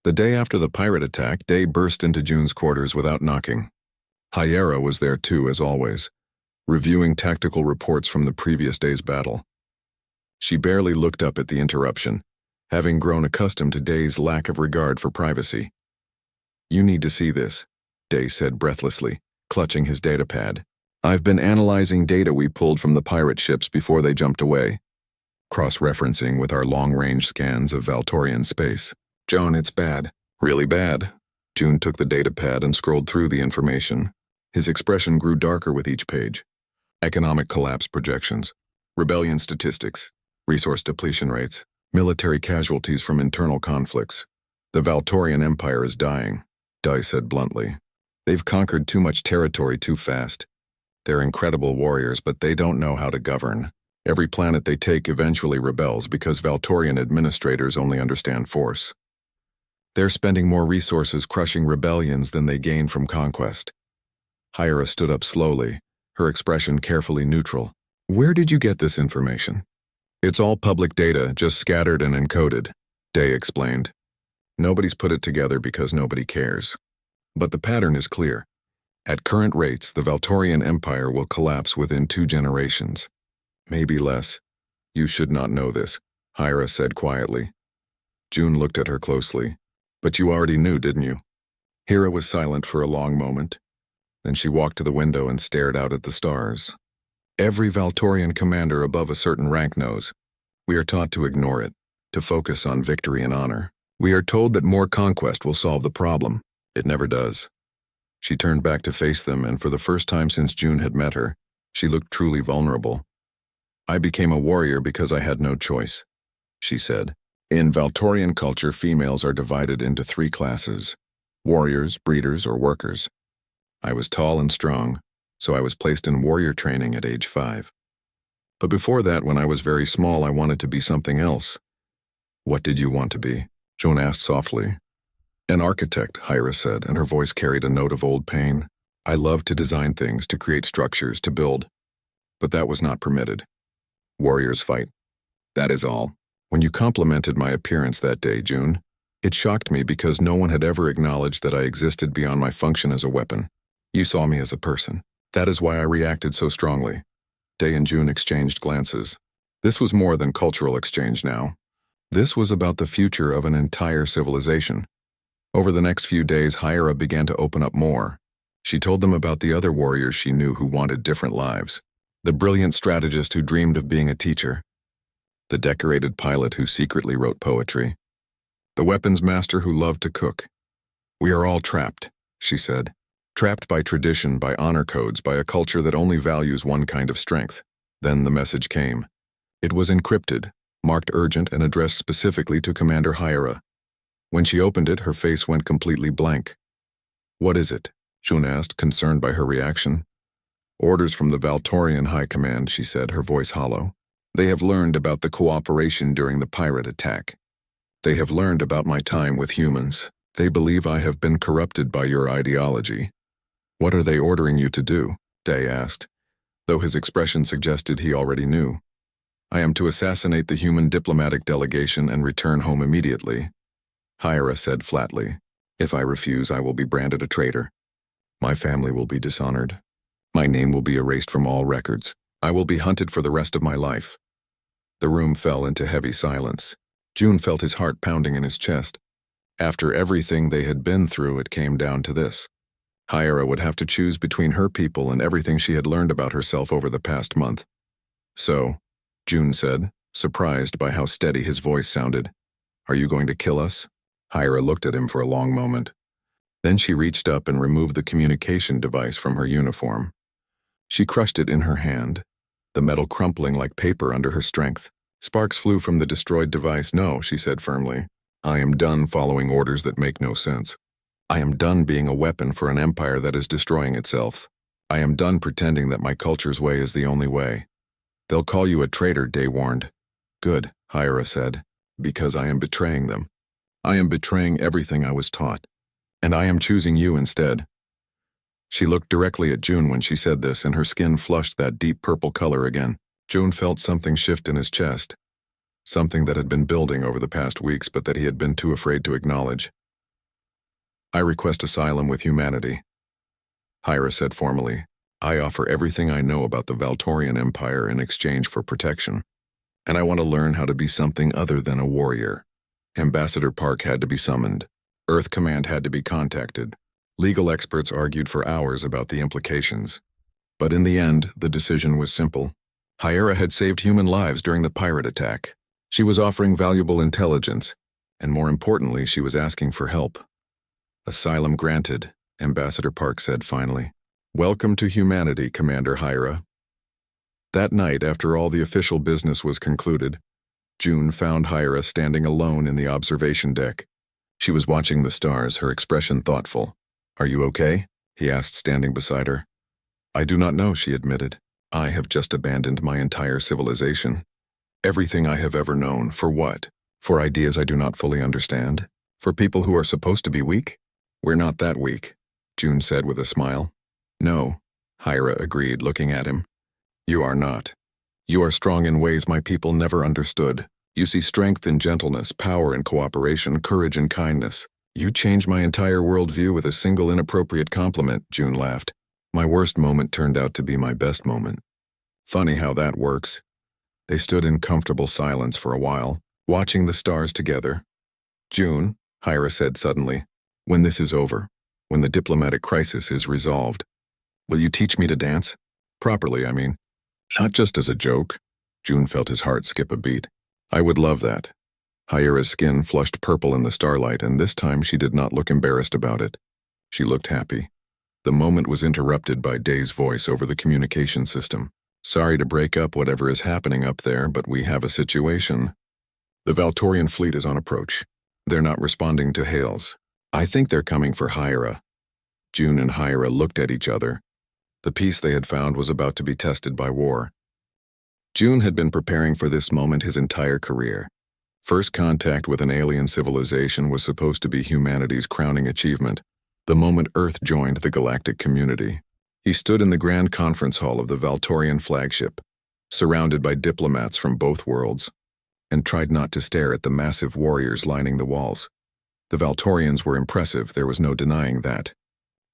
The day after the pirate attack, Day burst into June's quarters without knocking. Hyera was there too, as always, reviewing tactical reports from the previous day's battle. She barely looked up at the interruption, having grown accustomed to Day's lack of regard for privacy. "You need to see this," Day said breathlessly, clutching his datapad. "I've been analyzing data we pulled from the pirate ships before they jumped away, cross-referencing with our long-range scans of Valtorian space. Joan, it's bad. Really bad." June took the datapad and scrolled through the information. His expression grew darker with each page. Economic collapse projections, rebellion statistics, resource depletion rates, military casualties from internal conflicts. "The Valtorian Empire is dying," Dai said bluntly. "They've conquered too much territory too fast. They're incredible warriors, but they don't know how to govern. Every planet they take eventually rebels because Valtorian administrators only understand force. They're spending more resources crushing rebellions than they gain from conquest." Hyera stood up slowly, her expression carefully neutral. "Where did you get this information?" "It's all public data, just scattered and encoded," Day explained. "Nobody's put it together because nobody cares. But the pattern is clear. At current rates, the Valtorian Empire will collapse within 2 generations. Maybe less. You should not know this," Hyera said quietly. June looked at her closely. "But you already knew, didn't you?" Hyera was silent for a long moment. Then she walked to the window and stared out at the stars. "Every Valtorian commander above a certain rank knows. We are taught to ignore it, to focus on victory and honor. We are told that more conquest will solve the problem. It never does." She turned back to face them, and for the first time since June had met her, she looked truly vulnerable. "I became a warrior because I had no choice," she said. "In Valtorian culture, females are divided into 3 classes: warriors, breeders, or workers. I was tall and strong, so I was placed in warrior training at age 5. But before that, when I was very small, I wanted to be something else." "What did you want to be?" Joan asked softly. "An architect," Hyera said, and her voice carried a note of old pain. "I loved to design things, to create structures, to build. But that was not permitted. Warriors fight. That is all. When you complimented my appearance that day, June, it shocked me because no one had ever acknowledged that I existed beyond my function as a weapon. You saw me as a person. That is why I reacted so strongly." Day and June exchanged glances. This was more than cultural exchange now. This was about the future of an entire civilization. Over the next few days, Hyera began to open up more. She told them about the other warriors she knew who wanted different lives. The brilliant strategist who dreamed of being a teacher. The decorated pilot who secretly wrote poetry. The weapons master who loved to cook. "We are all trapped," she said. "Trapped by tradition, by honor codes, by a culture that only values one kind of strength." Then the message came. It was encrypted, marked urgent, and addressed specifically to Commander Hyera. When she opened it, her face went completely blank. "What is it?" June asked, concerned by her reaction. "Orders from the Valtorian High Command," she said, her voice hollow. "They have learned about the cooperation during the pirate attack. They have learned about my time with humans. They believe I have been corrupted by your ideology." "What are they ordering you to do?" Day asked, though his expression suggested he already knew. "I am to assassinate the human diplomatic delegation and return home immediately," Hyera said flatly. "If I refuse, I will be branded a traitor. My family will be dishonored. My name will be erased from all records. I will be hunted for the rest of my life." The room fell into heavy silence. June felt his heart pounding in his chest. After everything they had been through, it came down to this. Hyera would have to choose between her people and everything she had learned about herself over the past month. "So," June said, surprised by how steady his voice sounded, "are you going to kill us?" Hyera looked at him for a long moment. Then she reached up and removed the communication device from her uniform. She crushed it in her hand, the metal crumpling like paper under her strength. Sparks flew from the destroyed device. "No," she said firmly. "I am done following orders that make no sense. I am done being a weapon for an empire that is destroying itself. I am done pretending that my culture's way is the only way." "They'll call you a traitor," Day warned. "Good," Hyera said, "because I am betraying them. I am betraying everything I was taught. And I am choosing you instead." She looked directly at June when she said this, and her skin flushed that deep purple color again. June felt something shift in his chest. Something that had been building over the past weeks, but that he had been too afraid to acknowledge. I request asylum with humanity. Hyra said formally, I offer everything I know about the Valtorian Empire in exchange for protection. And I want to learn how to be something other than a warrior. Ambassador Park had to be summoned. Earth Command had to be contacted. Legal experts argued for hours about the implications. But in the end, the decision was simple. Hyra had saved human lives during the pirate attack. She was offering valuable intelligence, and more importantly, she was asking for help. Asylum granted, Ambassador Park said finally. Welcome to humanity, Commander Hyra. That night, after all the official business was concluded, June found Hyra standing alone in the observation deck. She was watching the stars, her expression thoughtful. Are you okay? He asked, standing beside her. I do not know, she admitted. I have just abandoned my entire civilization. Everything I have ever known. For what? For ideas I do not fully understand? For people who are supposed to be weak? We're not that weak, June said with a smile. No, Hyra agreed, looking at him. You are not. You are strong in ways my people never understood. You see strength in gentleness, power in cooperation, courage and kindness. You changed my entire worldview with a single inappropriate compliment, June laughed. My worst moment turned out to be my best moment. Funny how that works. They stood in comfortable silence for a while, watching the stars together. June, Hyra said suddenly, when this is over, when the diplomatic crisis is resolved, will you teach me to dance? Properly, I mean. Not just as a joke. June felt his heart skip a beat. I would love that. Hyra's skin flushed purple in the starlight, and this time she did not look embarrassed about it. She looked happy. The moment was interrupted by Day's voice over the communication system. Sorry to break up whatever is happening up there, but we have a situation. The Valtorian fleet is on approach. They're not responding to hails. I think they're coming for Hyra. June and Hyra looked at each other. The peace they had found was about to be tested by war. June had been preparing for this moment his entire career. First contact with an alien civilization was supposed to be humanity's crowning achievement, the moment Earth joined the galactic community. He stood in the grand conference hall of the Valtorian flagship, surrounded by diplomats from both worlds, and tried not to stare at the massive warriors lining the walls. The Valtorians were impressive, there was no denying that.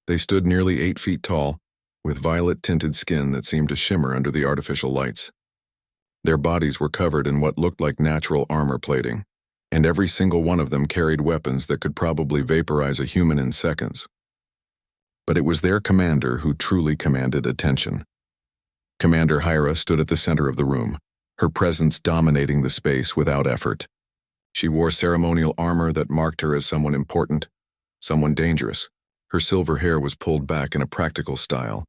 They stood nearly 8 feet tall, with violet-tinted skin that seemed to shimmer under the artificial lights. Their bodies were covered in what looked like natural armor plating, and every single one of them carried weapons that could probably vaporize a human in seconds. But it was their commander who truly commanded attention. Commander Hyra stood at the center of the room, her presence dominating the space without effort. She wore ceremonial armor that marked her as someone important, someone dangerous. Her silver hair was pulled back in a practical style,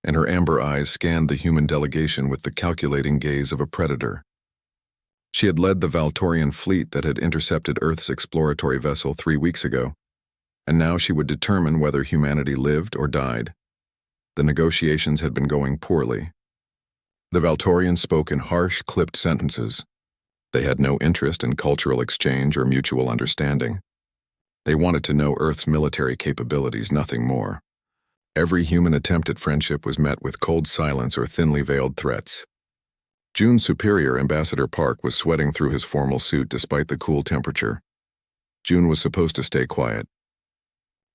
and her amber eyes scanned the human delegation with the calculating gaze of a predator. She had led the Valtorian fleet that had intercepted Earth's exploratory vessel 3 weeks ago, and now she would determine whether humanity lived or died. The negotiations had been going poorly. The Valtorians spoke in harsh, clipped sentences. They had no interest in cultural exchange or mutual understanding. They wanted to know Earth's military capabilities, nothing more. Every human attempt at friendship was met with cold silence or thinly veiled threats. June's superior, Ambassador Park, was sweating through his formal suit despite the cool temperature. June was supposed to stay quiet.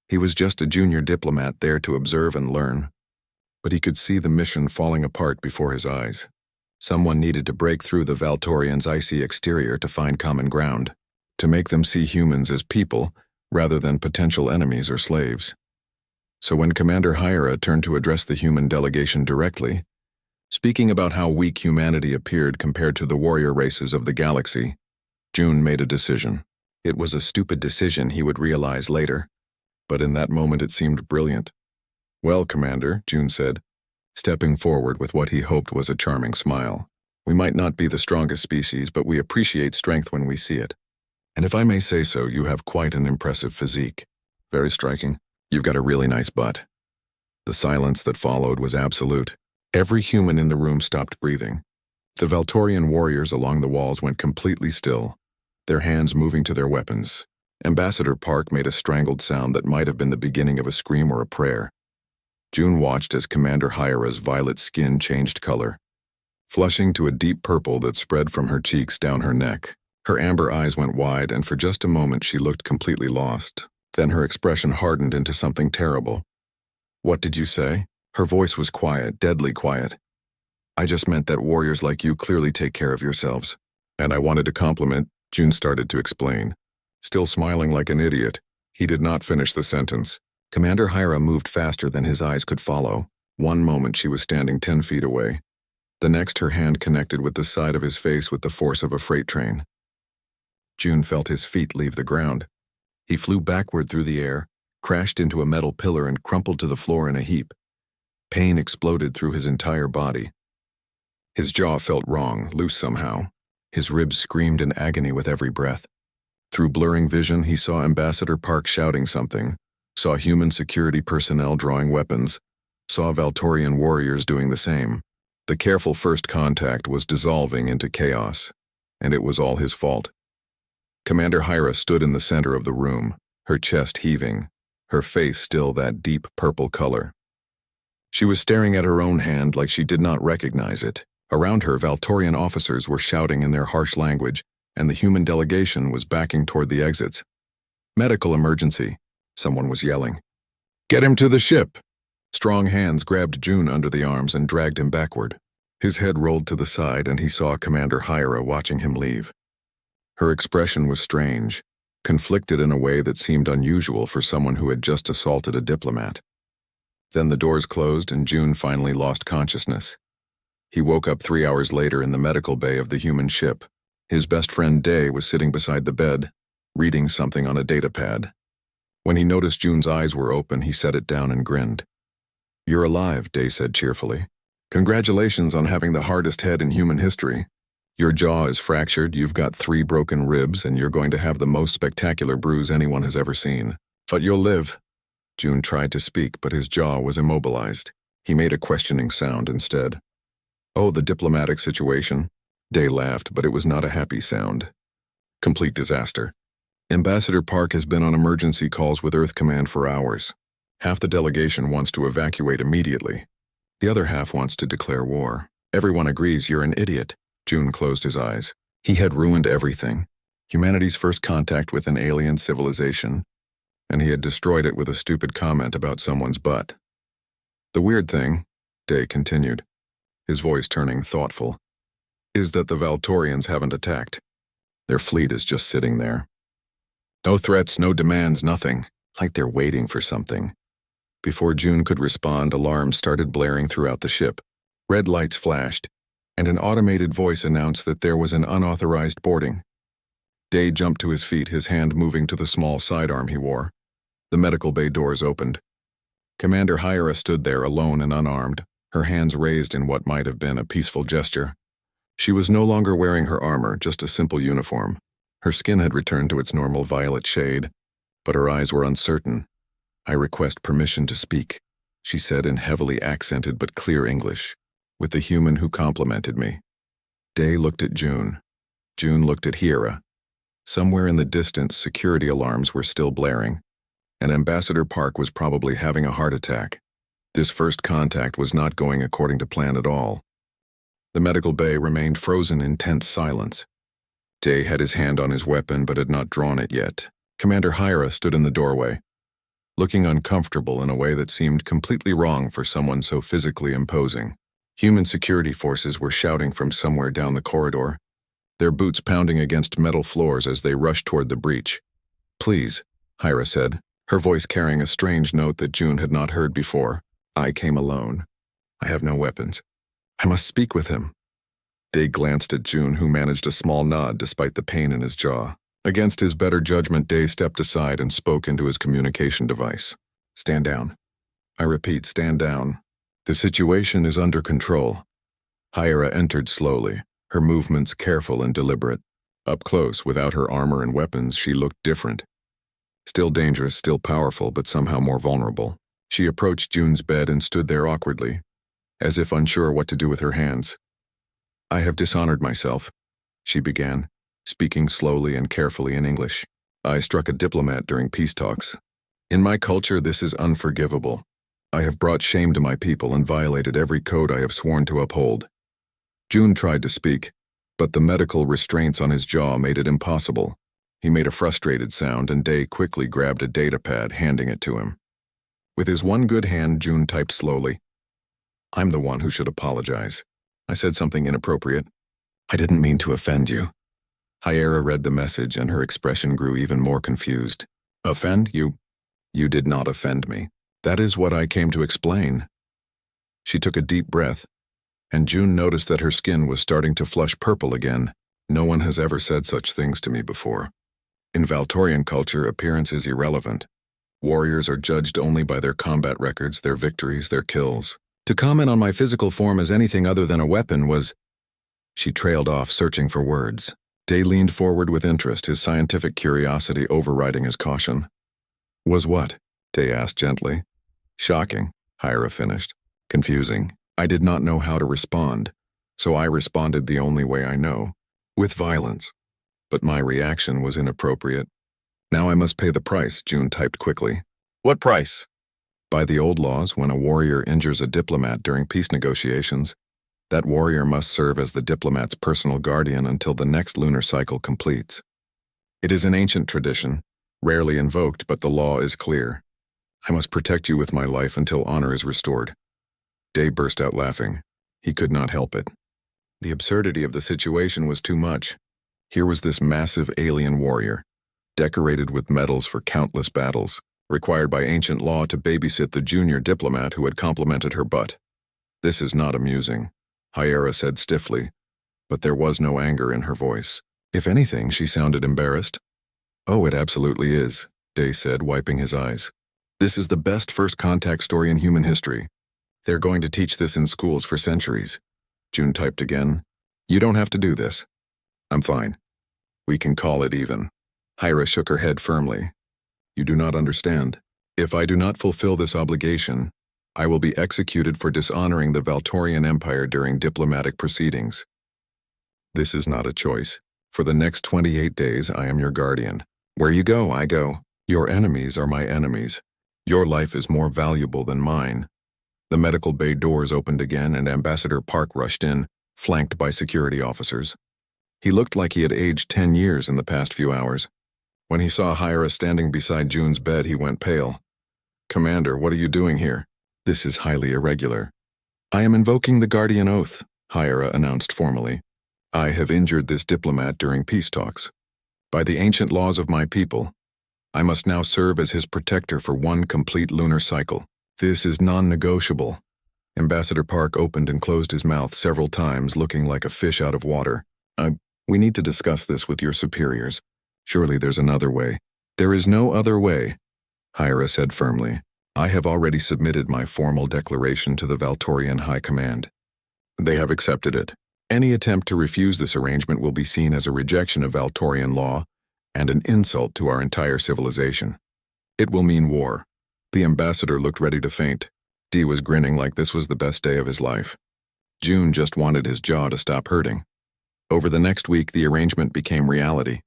He was just a junior diplomat there to observe and learn, but he could see the mission falling apart before his eyes. Someone needed to break through the Valtorians' icy exterior to find common ground, to make them see humans as people rather than potential enemies or slaves. So when Commander Hyra turned to address the human delegation directly, speaking about how weak humanity appeared compared to the warrior races of the galaxy, June made a decision. It was a stupid decision, he would realize later, but in that moment it seemed brilliant. Well, Commander, June said, stepping forward with what he hoped was a charming smile. We might not be the strongest species, but we appreciate strength when we see it. And if I may say so, you have quite an impressive physique. Very striking. You've got a really nice butt. The silence that followed was absolute. Every human in the room stopped breathing. The Valtorian warriors along the walls went completely still, their hands moving to their weapons. Ambassador Park made a strangled sound that might have been the beginning of a scream or a prayer. June watched as Commander Hyra's violet skin changed color, flushing to a deep purple that spread from her cheeks down her neck. Her amber eyes went wide, and for just a moment she looked completely lost. Then her expression hardened into something terrible. "What did you say?" Her voice was quiet, deadly quiet. "I just meant that warriors like you clearly take care of yourselves. And I wanted to compliment," June started to explain. Still smiling like an idiot, he did not finish the sentence. Commander Hyra moved faster than his eyes could follow. One moment she was standing 10 feet away. The next her hand connected with the side of his face with the force of a freight train. June felt his feet leave the ground. He flew backward through the air, crashed into a metal pillar and crumpled to the floor in a heap. Pain exploded through his entire body. His jaw felt wrong, loose somehow. His ribs screamed in agony with every breath. Through blurring vision, he saw Ambassador Park shouting something, saw human security personnel drawing weapons, saw Valtorian warriors doing the same. The careful first contact was dissolving into chaos, and it was all his fault. Commander Hyra stood in the center of the room, her chest heaving, her face still that deep purple color. She was staring at her own hand like she did not recognize it. Around her, Valtorian officers were shouting in their harsh language, and the human delegation was backing toward the exits. "Medical emergency," someone was yelling. "Get him to the ship!" Strong hands grabbed June under the arms and dragged him backward. His head rolled to the side and he saw Commander Hyra watching him leave. Her expression was strange, conflicted in a way that seemed unusual for someone who had just assaulted a diplomat. Then the doors closed and June finally lost consciousness. He woke up 3 hours later in the medical bay of the human ship. His best friend Day was sitting beside the bed, reading something on a datapad. When he noticed June's eyes were open, he set it down and grinned. "You're alive," Day said cheerfully. "Congratulations on having the hardest head in human history. Your jaw is fractured, you've got 3 broken ribs, and you're going to have the most spectacular bruise anyone has ever seen. But you'll live." June tried to speak, but his jaw was immobilized. He made a questioning sound instead. "Oh, the diplomatic situation?" Day laughed, but it was not a happy sound. "Complete disaster. Ambassador Park has been on emergency calls with Earth Command for hours. Half the delegation wants to evacuate immediately. The other half wants to declare war. Everyone agrees you're an idiot." June closed his eyes. He had ruined everything. Humanity's first contact with an alien civilization, and he had destroyed it with a stupid comment about someone's butt. "The weird thing," Day continued, his voice turning thoughtful, "is that the Valtorians haven't attacked. Their fleet is just sitting there. No threats, no demands, nothing. Like they're waiting for something." Before June could respond, alarms started blaring throughout the ship. Red lights flashed, and an automated voice announced that there was an unauthorized boarding. Day jumped to his feet, his hand moving to the small sidearm he wore. The medical bay doors opened. Commander Hyra stood there alone and unarmed, her hands raised in what might have been a peaceful gesture. She was no longer wearing her armor, just a simple uniform. Her skin had returned to its normal violet shade, but her eyes were uncertain. "I request permission to speak," she said in heavily accented but clear English, with the human who complimented me. Day looked at June. June looked at Hyra. Somewhere in the distance, security alarms were still blaring, and Ambassador Park was probably having a heart attack. This first contact was not going according to plan at all. The medical bay remained frozen in tense silence. Day had his hand on his weapon but had not drawn it yet. Commander Hyra stood in the doorway, looking uncomfortable in a way that seemed completely wrong for someone so physically imposing. Human security forces were shouting from somewhere down the corridor, their boots pounding against metal floors as they rushed toward the breach. "Please," Hyra said, her voice carrying a strange note that June had not heard before. "I came alone. I have no weapons. I must speak with him." Day glanced at June, who managed a small nod despite the pain in his jaw. Against his better judgment, Day stepped aside and spoke into his communication device. "Stand down. I repeat, stand down. The situation is under control." Hyra entered slowly, her movements careful and deliberate. Up close, without her armor and weapons, she looked different. Still dangerous, still powerful, but somehow more vulnerable. She approached June's bed and stood there awkwardly, as if unsure what to do with her hands. "I have dishonored myself," she began, speaking slowly and carefully in English. "I struck a diplomat during peace talks. In my culture, this is unforgivable. I have brought shame to my people and violated every code I have sworn to uphold." June tried to speak, but the medical restraints on his jaw made it impossible. He made a frustrated sound, and Day quickly grabbed a datapad, handing it to him. With his one good hand, June typed slowly. I'm the one who should apologize. I said something inappropriate. I didn't mean to offend you. Hyera read the message, and her expression grew even more confused. Offend you? You did not offend me. That is what I came to explain. She took a deep breath, and June noticed that her skin was starting to flush purple again. No one has ever said such things to me before. In Valtorian culture, appearance is irrelevant. Warriors are judged only by their combat records, their victories, their kills. To comment on my physical form as anything other than a weapon was... She trailed off, searching for words. Day leaned forward with interest, his scientific curiosity overriding his caution. Was what? Day asked gently. Shocking, Hyera finished. Confusing. I did not know how to respond, so I responded the only way I know, with violence. But my reaction was inappropriate. Now I must pay the price, June typed quickly. What price? By the old laws, when a warrior injures a diplomat during peace negotiations, that warrior must serve as the diplomat's personal guardian until the next lunar cycle completes. It is an ancient tradition, rarely invoked, but the law is clear. I must protect you with my life until honor is restored. Day burst out laughing. He could not help it. The absurdity of the situation was too much. Here was this massive alien warrior, decorated with medals for countless battles, required by ancient law to babysit the junior diplomat who had complimented her butt. This is not amusing, Hyera said stiffly, but there was no anger in her voice. If anything, she sounded embarrassed. Oh, it absolutely is, Day said, wiping his eyes. This is the best first contact story in human history. They're going to teach this in schools for centuries. June typed again. You don't have to do this. I'm fine. We can call it even. Hyera shook her head firmly. You do not understand. If I do not fulfill this obligation, I will be executed for dishonoring the Valtorian Empire during diplomatic proceedings. This is not a choice. For the next 28 days, I am your guardian. Where you go, I go. Your enemies are my enemies. Your life is more valuable than mine. The medical bay doors opened again, and Ambassador Park rushed in, flanked by security officers. He looked like he had aged 10 years in the past few hours. When he saw Hyera standing beside June's bed, he went pale. Commander, what are you doing here? This is highly irregular. I am invoking the Guardian Oath, Hyera announced formally. I have injured this diplomat during peace talks. By the ancient laws of my people, I must now serve as his protector for one complete lunar cycle. This is non-negotiable. Ambassador Park opened and closed his mouth several times, looking like a fish out of water. We need to discuss this with your superiors. Surely there's another way. There is no other way, Hyera said firmly. I have already submitted my formal declaration to the Valtorian High Command. They have accepted it. Any attempt to refuse this arrangement will be seen as a rejection of Valtorian law and an insult to our entire civilization. It will mean war. The ambassador looked ready to faint. Dee was grinning like this was the best day of his life. June just wanted his jaw to stop hurting. Over the next week, the arrangement became reality.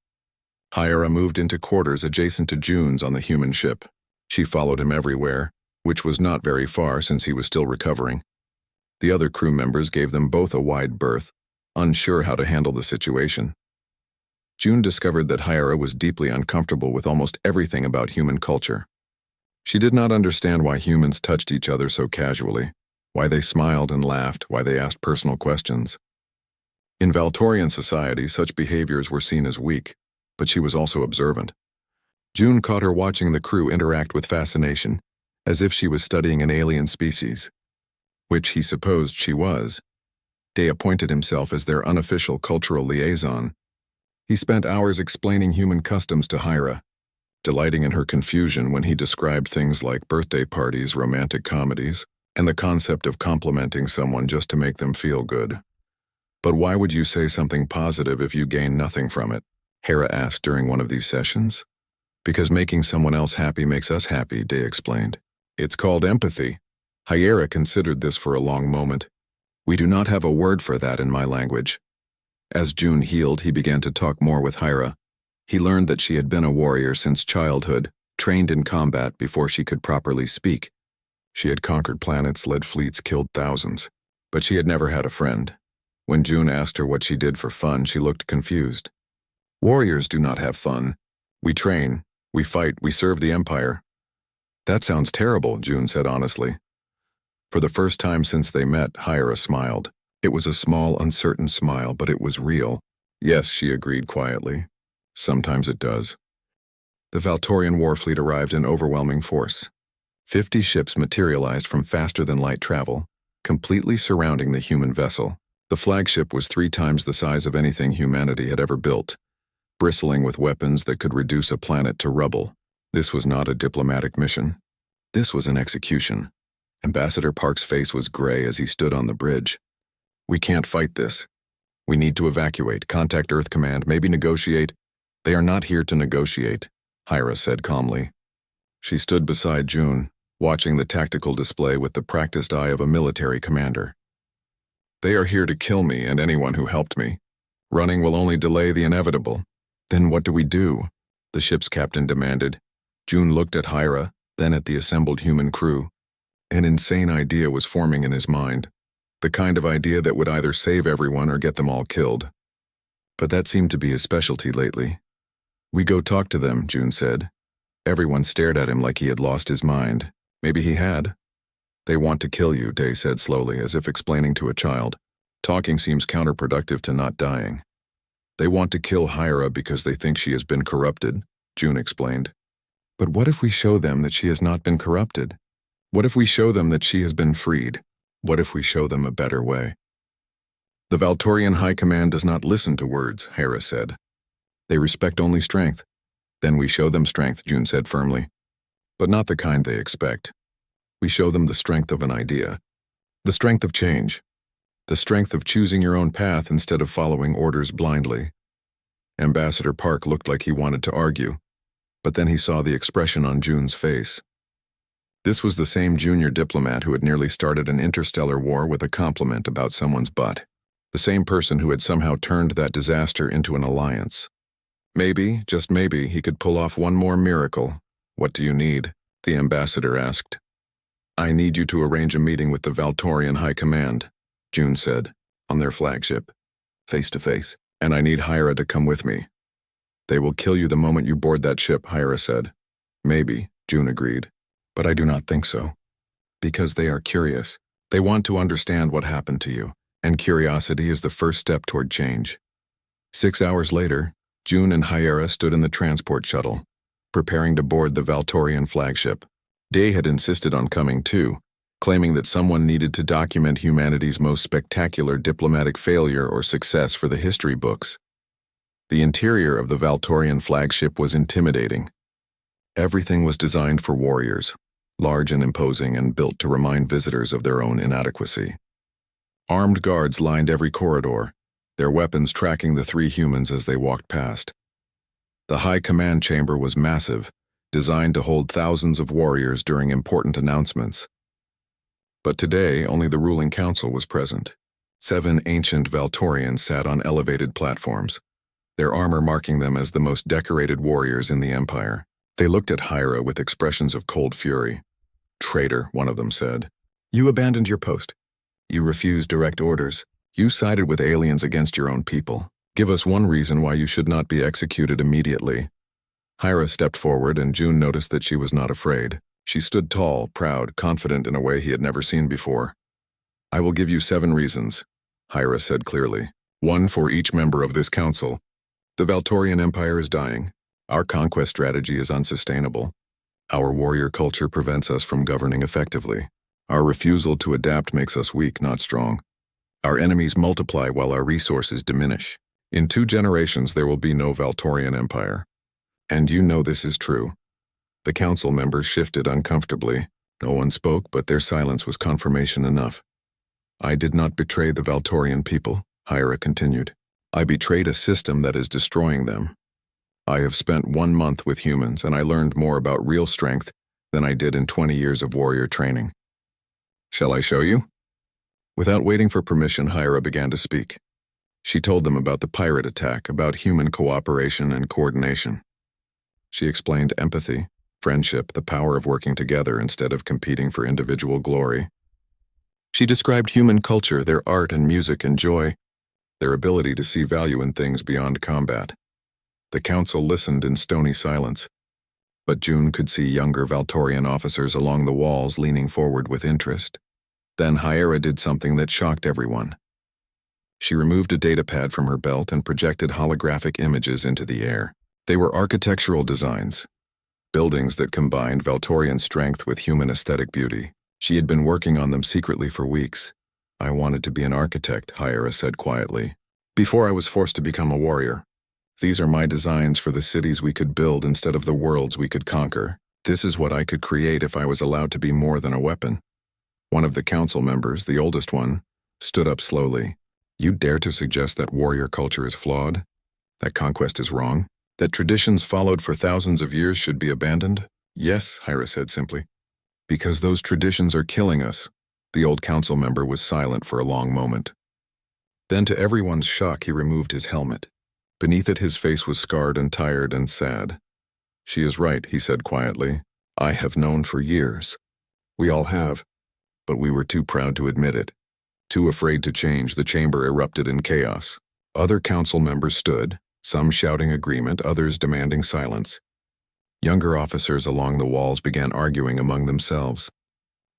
Hyera moved into quarters adjacent to June's on the human ship. She followed him everywhere, which was not very far since he was still recovering. The other crew members gave them both a wide berth, unsure how to handle the situation. June discovered that Hyera was deeply uncomfortable with almost everything about human culture. She did not understand why humans touched each other so casually, why they smiled and laughed, why they asked personal questions. In Valtorian society, such behaviors were seen as weak, but she was also observant. June caught her watching the crew interact with fascination, as if she was studying an alien species, which he supposed she was. Day appointed himself as their unofficial cultural liaison. He spent hours explaining human customs to Hyera, delighting in her confusion when he described things like birthday parties, romantic comedies, and the concept of complimenting someone just to make them feel good. But why would you say something positive if you gain nothing from it? Hera asked during one of these sessions. Because making someone else happy makes us happy, Day explained. It's called empathy. Hyera considered this for a long moment. We do not have a word for that in my language. As June healed, he began to talk more with Hyera. He learned that she had been a warrior since childhood, trained in combat before she could properly speak. She had conquered planets, led fleets, killed thousands. But she had never had a friend. When June asked her what she did for fun, she looked confused. Warriors do not have fun, We train, we fight, we serve the Empire. That sounds terrible, June said honestly. For the first time since they met, Hyra smiled. It was a small, uncertain smile, but it was real. Yes, she agreed quietly. Sometimes it does. The Valtorian war fleet arrived in overwhelming force. 50 ships materialized from faster-than-light travel, completely surrounding the human vessel. The flagship was 3 times the size of anything humanity had ever built, bristling with weapons that could reduce a planet to rubble. This was not a diplomatic mission. This was an execution. Ambassador Park's face was gray as he stood on the bridge. We can't fight this. We need to evacuate, contact Earth Command, maybe negotiate. They are not here to negotiate, Hyra said calmly. She stood beside June, watching the tactical display with the practiced eye of a military commander. They are here to kill me and anyone who helped me. Running will only delay the inevitable. Then what do we do? The ship's captain demanded. June looked at Hyra, then at the assembled human crew. An insane idea was forming in his mind. The kind of idea that would either save everyone or get them all killed. But that seemed to be his specialty lately. We go talk to them, June said. Everyone stared at him like he had lost his mind. Maybe he had. They want to kill you, Day said slowly, as if explaining to a child. Talking seems counterproductive to not dying. They want to kill Hyra because they think she has been corrupted, June explained. But what if we show them that she has not been corrupted? What if we show them that she has been freed? What if we show them a better way? The Valtorian High Command does not listen to words, Hyra said. They respect only strength. Then we show them strength, June said firmly. But not the kind they expect. We show them the strength of an idea. The strength of change. The strength of choosing your own path instead of following orders blindly. Ambassador Park looked like he wanted to argue, but then he saw the expression on June's face. This was the same junior diplomat who had nearly started an interstellar war with a compliment about someone's butt. The same person who had somehow turned that disaster into an alliance. Maybe, just maybe, he could pull off one more miracle. What do you need? The ambassador asked. I need you to arrange a meeting with the Valtorian High Command, June said, on their flagship, face to face, and I need Hyra to come with me. They will kill you the moment you board that ship, Hyra said. Maybe, June agreed, but I do not think so. Because they are curious. They want to understand what happened to you, and curiosity is the first step toward change. 6 hours later, June and Hyra stood in the transport shuttle, preparing to board the Valtorian flagship. Day had insisted on coming too, claiming that someone needed to document humanity's most spectacular diplomatic failure or success for the history books. The interior of the Valtorian flagship was intimidating. Everything was designed for warriors, large and imposing and built to remind visitors of their own inadequacy. Armed guards lined every corridor, their weapons tracking the 3 humans as they walked past. The high command chamber was massive, designed to hold thousands of warriors during important announcements. But today, only the ruling council was present. 7 ancient Valtorians sat on elevated platforms, their armor marking them as the most decorated warriors in the Empire. They looked at Hyra with expressions of cold fury. Traitor, one of them said. You abandoned your post. You refused direct orders. You sided with aliens against your own people. Give us one reason why you should not be executed immediately. Hyra stepped forward, and June noticed that she was not afraid. She stood tall, proud, confident in a way he had never seen before. I will give you 7 reasons, Hyra said clearly. 1 for each member of this council. The Valtorian Empire is dying. Our conquest strategy is unsustainable. Our warrior culture prevents us from governing effectively. Our refusal to adapt makes us weak, not strong. Our enemies multiply while our resources diminish. In 2 generations, there will be no Valtorian Empire. And you know this is true. The council members shifted uncomfortably. No one spoke, but their silence was confirmation enough. I did not betray the Valtorian people, Hyra continued. I betrayed a system that is destroying them. I have spent 1 month with humans, and I learned more about real strength than I did in 20 years of warrior training. Shall I show you? Without waiting for permission, Hyra began to speak. She told them about the pirate attack, about human cooperation and coordination. She explained empathy, friendship, the power of working together instead of competing for individual glory. She described human culture, their art and music and joy, their ability to see value in things beyond combat. The council listened in stony silence, but June could see younger Valtorian officers along the walls leaning forward with interest. Then Hyera did something that shocked everyone. She removed a datapad from her belt and projected holographic images into the air. They were architectural designs, buildings that combined Valtorian strength with human aesthetic beauty. She had been working on them secretly for weeks. "I wanted to be an architect," Hyera said quietly, "before I was forced to become a warrior. These are my designs for the cities we could build instead of the worlds we could conquer. This is what I could create if I was allowed to be more than a weapon." One of the council members, the oldest one, stood up slowly. "You dare to suggest that warrior culture is flawed? That conquest is wrong? That traditions followed for thousands of years should be abandoned?" "Yes," Hyera said simply. "Because those traditions are killing us." The old council member was silent for a long moment. Then, to everyone's shock, he removed his helmet. Beneath it, his face was scarred and tired and sad. "She is right," he said quietly. "I have known for years. We all have, but we were too proud to admit it. Too afraid to change, the chamber erupted in chaos. Other council members stood, some shouting agreement, others demanding silence. Younger officers along the walls began arguing among themselves.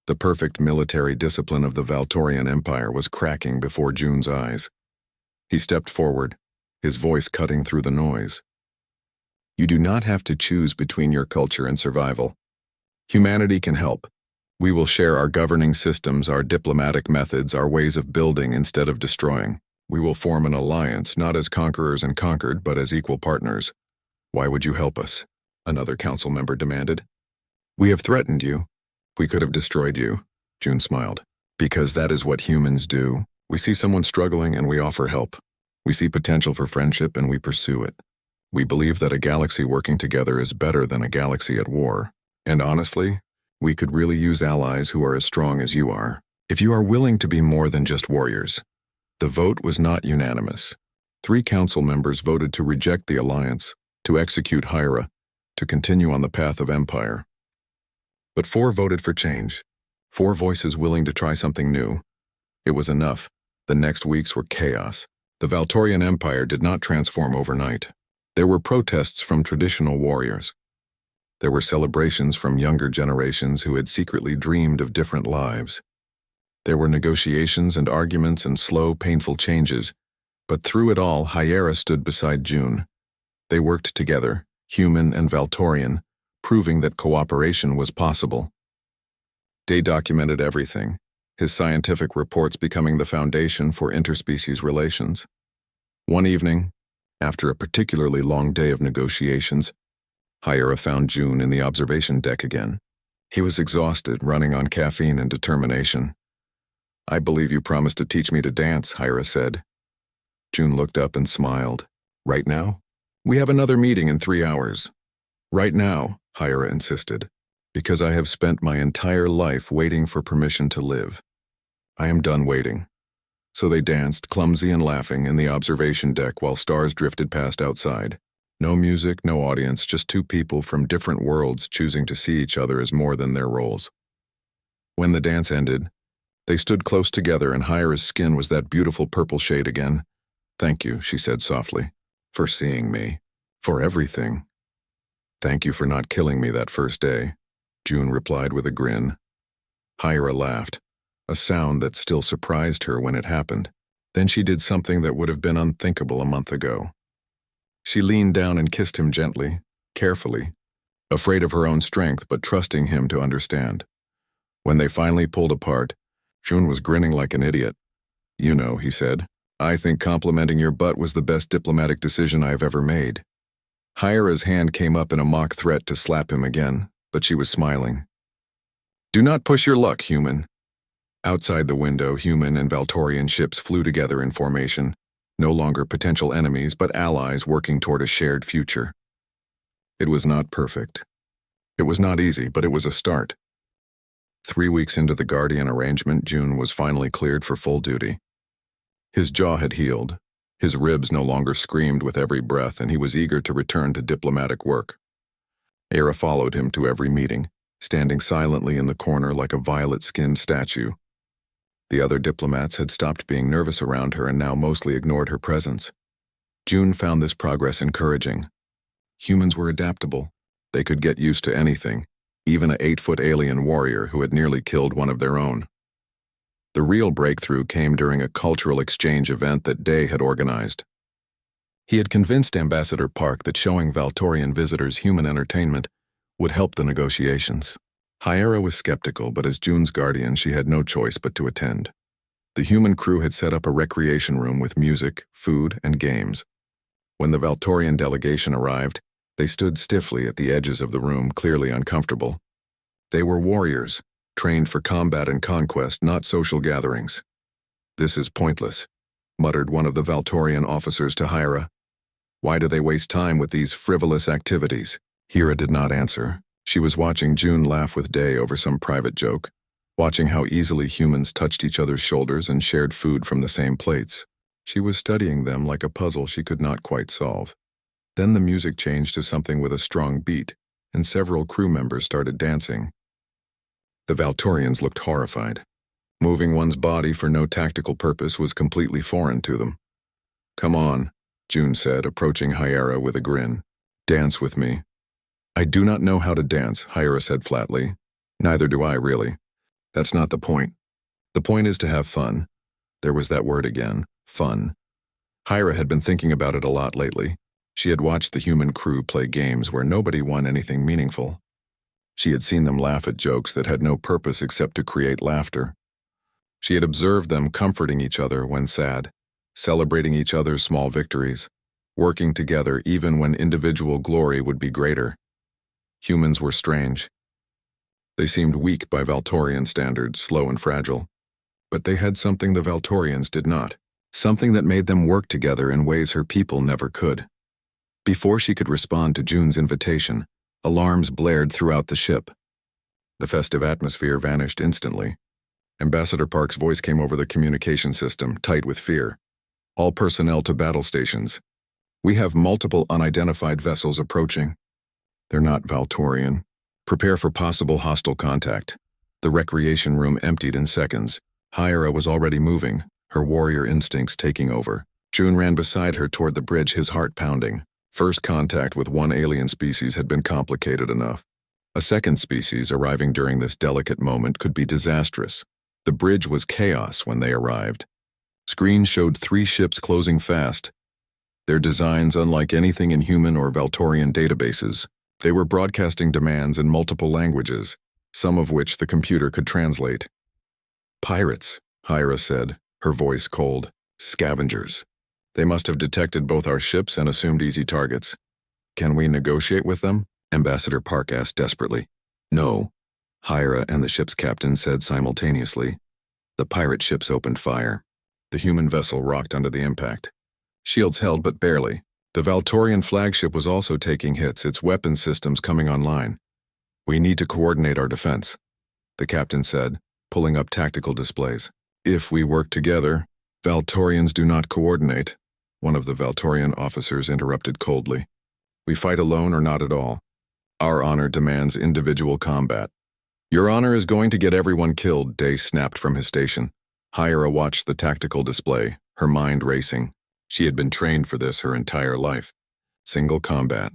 The perfect military discipline of the Valtorian Empire was cracking before June's eyes. He stepped forward, his voice cutting through the noise. "You do not have to choose between your culture and survival. Humanity can help. We will share our governing systems, our diplomatic methods, our ways of building instead of destroying. We will form an alliance, not as conquerors and conquered, but as equal partners." "Why would you help us?" another council member demanded. "We have threatened you. We could have destroyed you," June smiled. "Because that is what humans do. We see someone struggling and we offer help. We see potential for friendship and we pursue it. We believe that a galaxy working together is better than a galaxy at war. And honestly, we could really use allies who are as strong as you are. If you are willing to be more than just warriors." The vote was not unanimous. 3 council members voted to reject the alliance, to execute Hyera, to continue on the path of empire. But 4 voted for change. 4 voices willing to try something new. It was enough. The next weeks were chaos. The Valtorian Empire did not transform overnight. There were protests from traditional warriors. There were celebrations from younger generations who had secretly dreamed of different lives. There were negotiations and arguments and slow, painful changes. But through it all, Hyera stood beside June. They worked together, human and Valtorian, proving that cooperation was possible. Day documented everything, his scientific reports becoming the foundation for interspecies relations. One evening, after a particularly long day of negotiations, Hyera found June in the observation deck again. He was exhausted, running on caffeine and determination. "I believe you promised to teach me to dance," Hyera said. June looked up and smiled. "Right now? We have another meeting in 3 hours." "Right now," Hyera insisted, "because I have spent my entire life waiting for permission to live. I am done waiting." So they danced, clumsy and laughing, in the observation deck while stars drifted past outside. No music, no audience, just 2 people from different worlds choosing to see each other as more than their roles. When the dance ended, they stood close together and Hyera's skin was that beautiful purple shade again. "Thank you," she said softly, "for seeing me, for everything." "Thank you for not killing me that first day," June replied with a grin. Hyera laughed, a sound that still surprised her when it happened. Then she did something that would have been unthinkable a month ago. She leaned down and kissed him gently, carefully, afraid of her own strength but trusting him to understand. When they finally pulled apart, June was grinning like an idiot. "You know," he said, "I think complimenting your butt was the best diplomatic decision I have ever made." Hyera's hand came up in a mock threat to slap him again, but she was smiling. "Do not push your luck, human." Outside the window, human and Valtorian ships flew together in formation, no longer potential enemies but allies working toward a shared future. It was not perfect. It was not easy, but it was a start. 3 weeks into the Guardian arrangement, June was finally cleared for full duty. His jaw had healed, his ribs no longer screamed with every breath, and he was eager to return to diplomatic work. Era followed him to every meeting, standing silently in the corner like a violet-skinned statue. The other diplomats had stopped being nervous around her and now mostly ignored her presence. June found this progress encouraging. Humans were adaptable. They could get used to anything, even an 8-foot alien warrior who had nearly killed one of their own. The real breakthrough came during a cultural exchange event that Day had organized. He had convinced Ambassador Park that showing Valtorian visitors human entertainment would help the negotiations. Hyera was skeptical, but as June's guardian, she had no choice but to attend. The human crew had set up a recreation room with music, food, and games. When the Valtorian delegation arrived, they stood stiffly at the edges of the room, clearly uncomfortable. They were warriors, trained for combat and conquest, not social gatherings. "This is pointless," muttered one of the Valtorian officers to Hyera. "Why do they waste time with these frivolous activities?" Hera did not answer. She was watching June laugh with Day over some private joke, watching how easily humans touched each other's shoulders and shared food from the same plates. She was studying them like a puzzle she could not quite solve. Then the music changed to something with a strong beat, and several crew members started dancing. The Valtorians looked horrified. Moving one's body for no tactical purpose was completely foreign to them. "Come on," June said, approaching Hyera with a grin. "Dance with me." "I do not know how to dance," Hyera said flatly. "Neither do I, really. That's not the point. The point is to have fun." There was that word again, fun. Hyera had been thinking about it a lot lately. She had watched the human crew play games where nobody won anything meaningful. She had seen them laugh at jokes that had no purpose except to create laughter. She had observed them comforting each other when sad, celebrating each other's small victories, working together even when individual glory would be greater. Humans were strange. They seemed weak by Valtorian standards, slow and fragile. But they had something the Valtorians did not, something that made them work together in ways her people never could. Before she could respond to June's invitation, alarms blared throughout the ship. The festive atmosphere vanished instantly. Ambassador Park's voice came over the communication system, tight with fear. "All personnel to battle stations. We have multiple unidentified vessels approaching. They're not Valtorian. Prepare for possible hostile contact." The recreation room emptied in seconds. Hyera was already moving, her warrior instincts taking over. June ran beside her toward the bridge, his heart pounding. First contact with one alien species had been complicated enough. A second species arriving during this delicate moment could be disastrous. The bridge was chaos when they arrived. Screens showed 3 ships closing fast. Their designs unlike anything in human or Valtorian databases. They were broadcasting demands in multiple languages, some of which the computer could translate. "Pirates," Hyera said, her voice cold. "Scavengers. They must have detected both our ships and assumed easy targets. Can we negotiate with them?" Ambassador Park asked desperately. "No," Hyera and the ship's captain said simultaneously. The pirate ships opened fire. The human vessel rocked under the impact. Shields held, but barely. The Valtorian flagship was also taking hits, its weapon systems coming online. "We need to coordinate our defense," the captain said, pulling up tactical displays. "If we work together." "Valtorians do not coordinate," one of the Valtorian officers interrupted coldly. "We fight alone or not at all. Our honor demands individual combat." "Your honor is going to get everyone killed," Day snapped from his station. Hyera watched the tactical display, her mind racing. She had been trained for this her entire life. Single combat,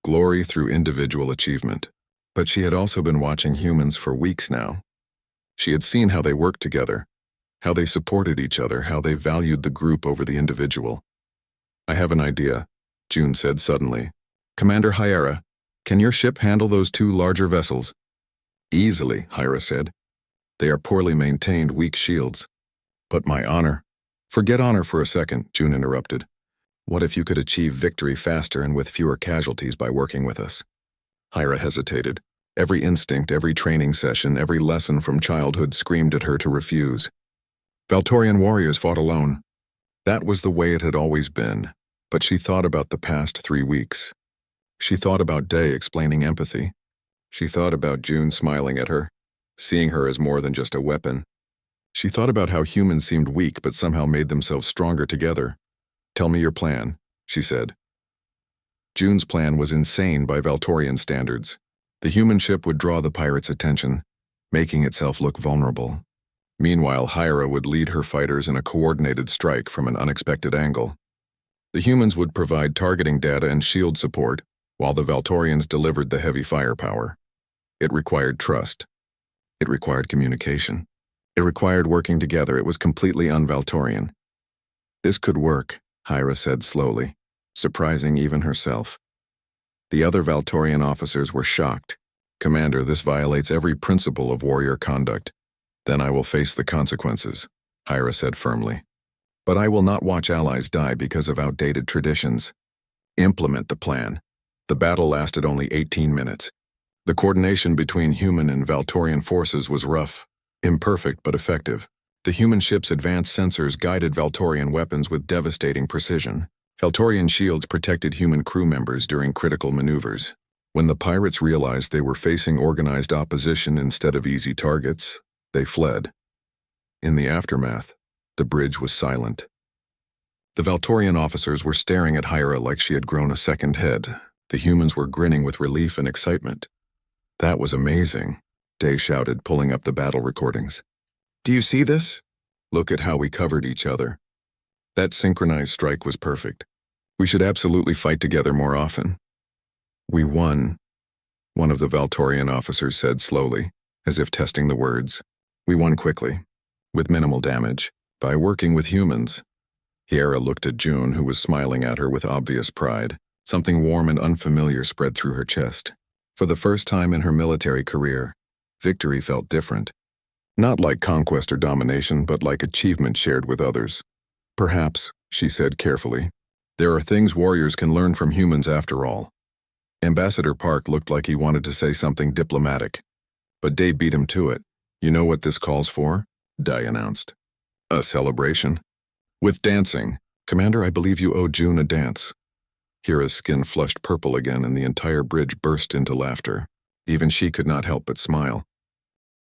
glory through individual achievement. But she had also been watching humans for weeks now. She had seen how they worked together, how they supported each other, how they valued the group over the individual. "I have an idea," June said suddenly. "Commander Hyera, can your ship handle those 2 larger vessels?" "Easily," Hyera said. "They are poorly maintained, weak shields." "But my honor—" "Forget honor for a second," June interrupted. "What if you could achieve victory faster and with fewer casualties by working with us?" Hyera hesitated. Every instinct, every training session, every lesson from childhood screamed at her to refuse. Valtorian warriors fought alone. That was the way it had always been. But she thought about the past 3 weeks. She thought about Day explaining empathy. She thought about June smiling at her, seeing her as more than just a weapon. She thought about how humans seemed weak but somehow made themselves stronger together. "Tell me your plan," she said. June's plan was insane by Valtorian standards. The human ship would draw the pirates' attention, making itself look vulnerable. Meanwhile, Hyera would lead her fighters in a coordinated strike from an unexpected angle. The humans would provide targeting data and shield support, while the Valtorians delivered the heavy firepower. It required trust. It required communication. It required working together. It was completely un-Valtorian. This could work, Hyra said slowly, surprising even herself. The other Valtorian officers were shocked. Commander, this violates every principle of warrior conduct. Then I will face the consequences, Hyra said firmly. But I will not watch allies die because of outdated traditions. Implement the plan. The battle lasted only 18 minutes. The coordination between human and Valtorian forces was rough, imperfect but effective. The human ship's advanced sensors guided Valtorian weapons with devastating precision. Valtorian shields protected human crew members during critical maneuvers. When the pirates realized they were facing organized opposition instead of easy targets, they fled. In the aftermath, the bridge was silent. The Valtorian officers were staring at Hyra like she had grown a second head. The humans were grinning with relief and excitement. That was amazing, Day shouted, pulling up the battle recordings. Do you see this? Look at how we covered each other. That synchronized strike was perfect. We should absolutely fight together more often. We won, one of the Valtorian officers said slowly, as if testing the words. We won quickly, with minimal damage, by working with humans. Hyra looked at June, who was smiling at her with obvious pride. Something warm and unfamiliar spread through her chest. For the first time in her military career, victory felt different. Not like conquest or domination, but like achievement shared with others. Perhaps, she said carefully, there are things warriors can learn from humans after all. Ambassador Park looked like he wanted to say something diplomatic, but Day beat him to it. You know what this calls for? Day announced. A celebration. With dancing. Commander, I believe you owe June a dance. Hyra's skin flushed purple again and the entire bridge burst into laughter. Even she could not help but smile.